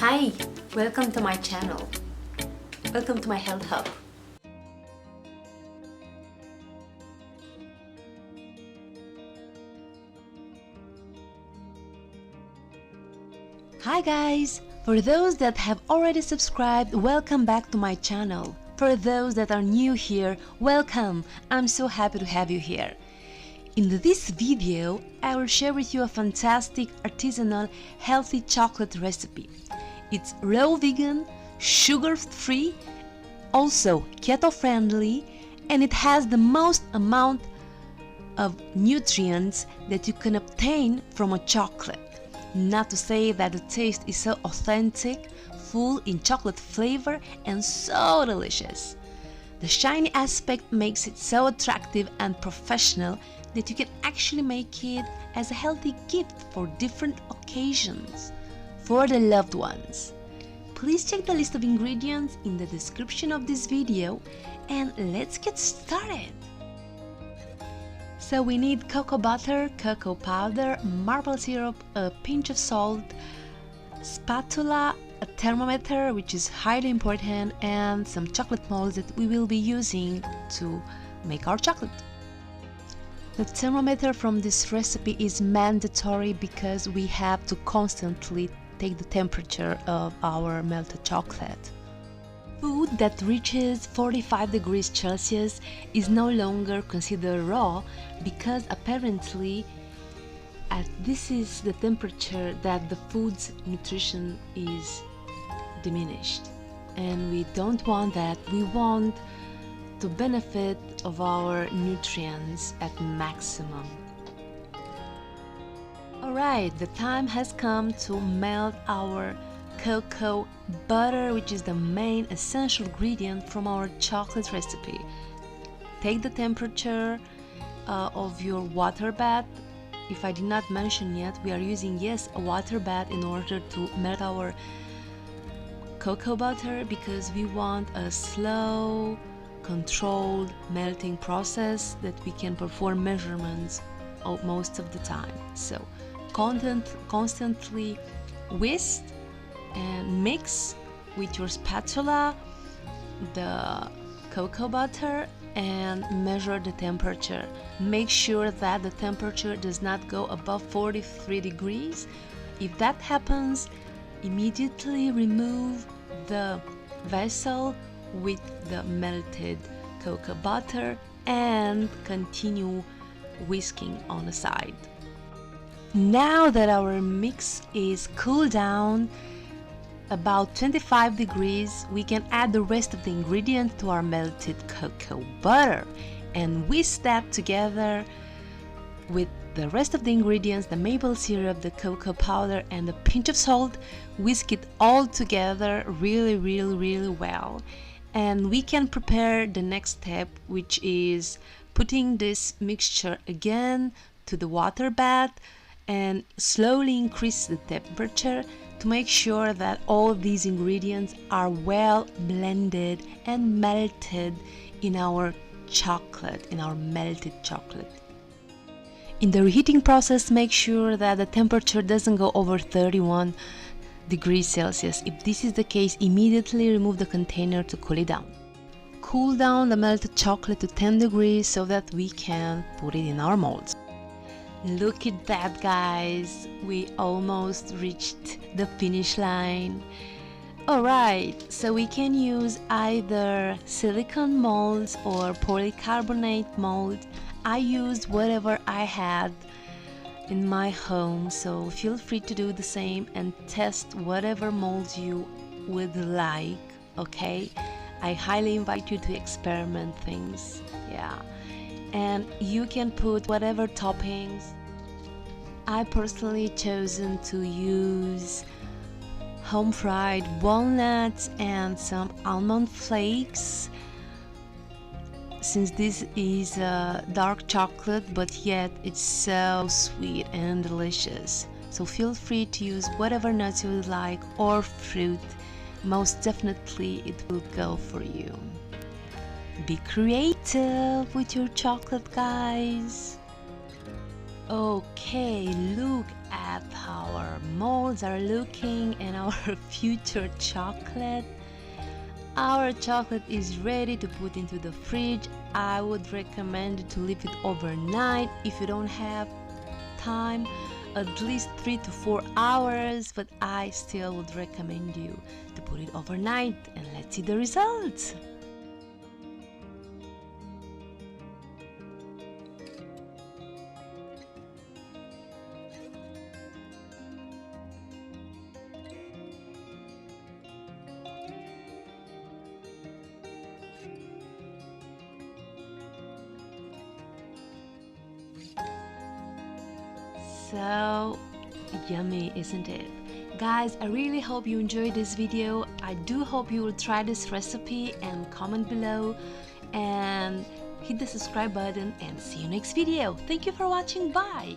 Hi, welcome to my channel. Welcome to my health hub. Hi guys! For those that have already subscribed, welcome back to my channel. For those that are new here, welcome! I'm so happy to have you here. In this video, I will share with you a fantastic artisanal healthy chocolate recipe. It's raw vegan, sugar-free, also keto-friendly, and it has the most amount of nutrients that you can obtain from a chocolate. Not to say that the taste is so authentic, full in chocolate flavor and so delicious. The shiny aspect makes it so attractive and professional that you can actually make it as a healthy gift for different occasions for the loved ones. Please check the list of ingredients in the description of this video and let's get started. So we need cocoa butter, cocoa powder, maple syrup, a pinch of salt, spatula, a thermometer, which is highly important, and some chocolate molds that we will be using to make our chocolate. The thermometer from this recipe is mandatory because we have to constantly take the temperature of our melted chocolate. Food that reaches 45 degrees Celsius is no longer considered raw because apparently this is the temperature that the food's nutrition is diminished, and we don't want that. We want to benefit of our nutrients at maximum. Alright, the time has come to melt our cocoa butter, which is the main essential ingredient from our chocolate recipe. Take the temperature of your water bath. If I did not mention yet, we are using a water bath in order to melt our cocoa butter because we want a slow, controlled melting process that we can perform measurements most of the time. So constantly whisk and mix with your spatula the cocoa butter and measure the temperature. Make sure that the temperature does not go above 43 degrees. If that happens, immediately remove the vessel with the melted cocoa butter and continue whisking on the side. Now that our mix is cooled down about 25 degrees, we can add the rest of the ingredients to our melted cocoa butter and whisk that together with the rest of the ingredients, the maple syrup, the cocoa powder and a pinch of salt. Whisk it all together really well, and we can prepare the next step, which is putting this mixture again to the water bath and slowly increase the temperature to make sure that all these ingredients are well blended and melted in our chocolate, in our melted chocolate. In the reheating process, make sure that the temperature doesn't go over 31 degrees Celsius. If this is the case, immediately remove the container to cool it down. Cool down the melted chocolate to 10 degrees so that we can put it in our molds. Look at that, guys! We almost reached the finish line. Alright, so we can use either silicone molds or polycarbonate molds. I used whatever I had in my home, so feel free to do the same and test whatever molds you would like, okay? I highly invite you to experiment things, yeah. And you can put whatever toppings. I personally chosen to use home fried walnuts and some almond flakes, since this is a dark chocolate but yet it's so sweet and delicious. So feel free to use whatever nuts you would like or fruit. Most definitely it will go for you. Be creative with your chocolate, guys. Okay, look at at how our molds are looking and our future chocolate. Our chocolate is ready to put into the fridge. I would recommend to leave it overnight if you don't have time, at least 3 to 4 hours, but I still would recommend you to put it overnight, and let's see the results. So yummy, isn't it? Guys, I really hope you enjoyed this video. I do hope you will try this recipe and comment below and hit the subscribe button, and see you next video. Thank you for watching. Bye.